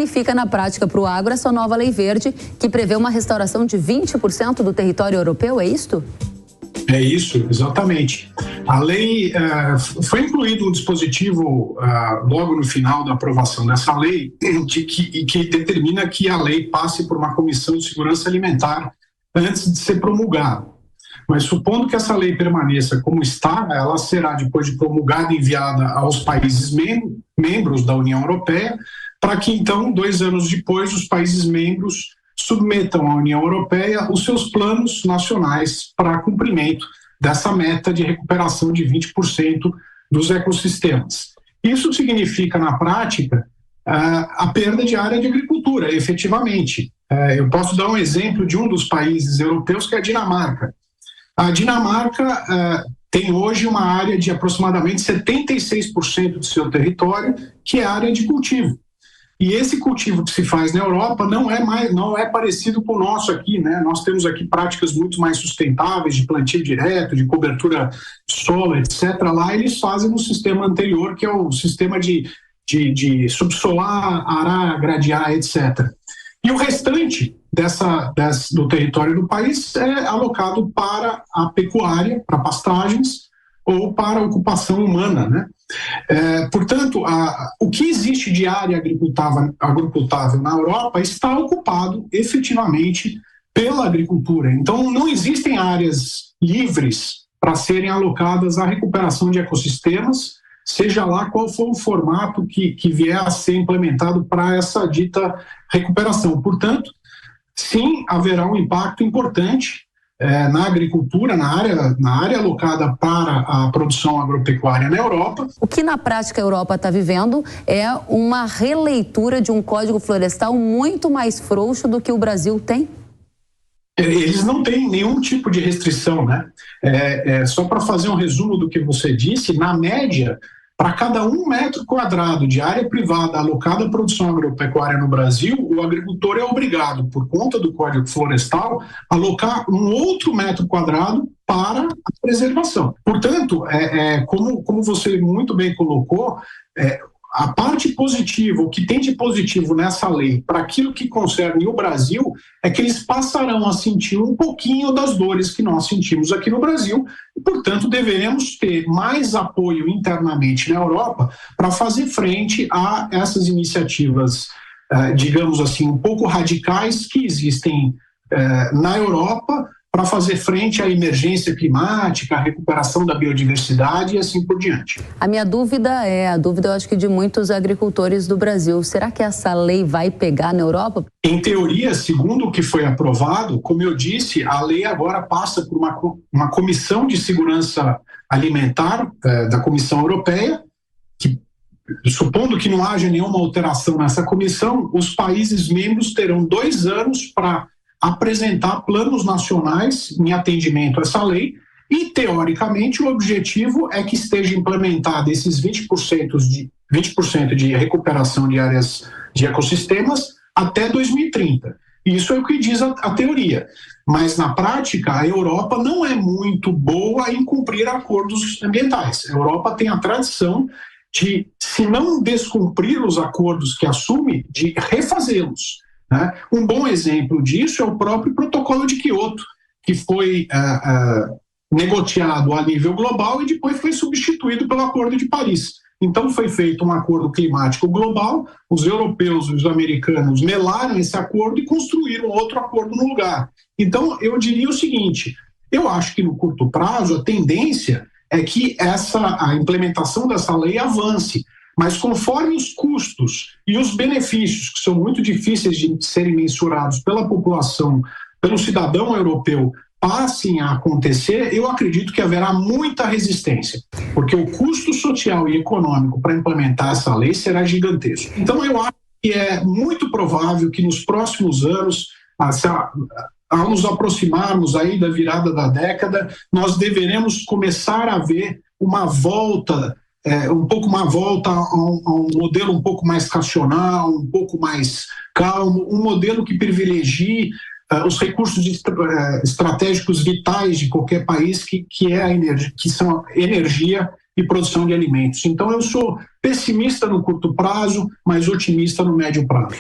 Significa na prática para o agro essa nova lei verde que prevê uma restauração de 20% do território europeu, é isto? É isso, exatamente. A lei, foi incluído um dispositivo logo no final da aprovação dessa lei que determina que a lei passe por uma comissão de segurança alimentar antes de ser promulgada. Mas supondo que essa lei permaneça como está, ela será, depois de promulgada, enviada aos países membros da União Europeia, para que então, 2 anos depois, os países membros submetam à União Europeia os seus planos nacionais para cumprimento dessa meta de recuperação de 20% dos ecossistemas. Isso significa, na prática, a perda de área de agricultura, efetivamente. Eu posso dar um exemplo de um dos países europeus, que é a Dinamarca. A Dinamarca tem hoje uma área de aproximadamente 76% do seu território, que é área de cultivo. E esse cultivo que se faz na Europa não é parecido com o nosso aqui, né? Nós temos aqui práticas muito mais sustentáveis de plantio direto, de cobertura de solo, etc. Lá eles fazem no sistema anterior, que é o sistema de subsolar, arar, gradear, etc. E o restante do território do país é alocado para a pecuária, para pastagens ou para a ocupação humana, né? Portanto, o que existe de área agricultável na Europa está ocupado efetivamente pela agricultura. Então, não existem áreas livres para serem alocadas à recuperação de ecossistemas, seja lá qual for o formato que vier a ser implementado para essa dita recuperação. Portanto, sim, haverá um impacto importante na agricultura, na área alocada para a produção agropecuária na Europa. O que na prática a Europa está vivendo é uma releitura de um código florestal muito mais frouxo do que o Brasil tem? Eles não têm nenhum tipo de restrição, né? Só para fazer um resumo do que você disse, na média, para cada 1 metro quadrado de área privada alocada à produção agropecuária no Brasil, o agricultor é obrigado, por conta do Código Florestal, a alocar um outro metro quadrado para a preservação. Portanto, como você muito bem colocou, a parte positiva, o que tem de positivo nessa lei para aquilo que concerne o Brasil é que eles passarão a sentir um pouquinho das dores que nós sentimos aqui no Brasil e, portanto, deveremos ter mais apoio internamente na Europa para fazer frente a essas iniciativas, digamos assim, um pouco radicais que existem na Europa para fazer frente à emergência climática, à recuperação da biodiversidade e assim por diante. A minha dúvida eu acho que de muitos agricultores do Brasil, será que essa lei vai pegar na Europa? Em teoria, segundo o que foi aprovado, como eu disse, a lei agora passa por uma comissão de segurança alimentar da Comissão Europeia, que, supondo que não haja nenhuma alteração nessa comissão, os países membros terão 2 anos para apresentar planos nacionais em atendimento a essa lei e, teoricamente, o objetivo é que esteja implementado esses 20% de recuperação de áreas de ecossistemas até 2030. Isso é o que diz a teoria. Mas, na prática, a Europa não é muito boa em cumprir acordos ambientais. A Europa tem a tradição de, se não descumprir os acordos que assume, de refazê-los. Um bom exemplo disso é o próprio Protocolo de Quioto, que foi negociado a nível global e depois foi substituído pelo Acordo de Paris. Então foi feito um acordo climático global, os europeus e os americanos melaram esse acordo e construíram outro acordo no lugar. Então eu diria o seguinte, eu acho que no curto prazo a tendência é que a implementação dessa lei avance, mas conforme os custos e os benefícios, que são muito difíceis de serem mensurados pela população, pelo cidadão europeu, passem a acontecer, eu acredito que haverá muita resistência, porque o custo social e econômico para implementar essa lei será gigantesco. Então eu acho que é muito provável que nos próximos anos, ao nos aproximarmos aí da virada da década, nós deveremos começar a ver uma volta a um modelo um pouco mais racional, um pouco mais calmo, um modelo que privilegie os recursos estratégicos vitais de qualquer país, que são energia e produção de alimentos. Então eu sou pessimista no curto prazo, mas otimista no médio prazo.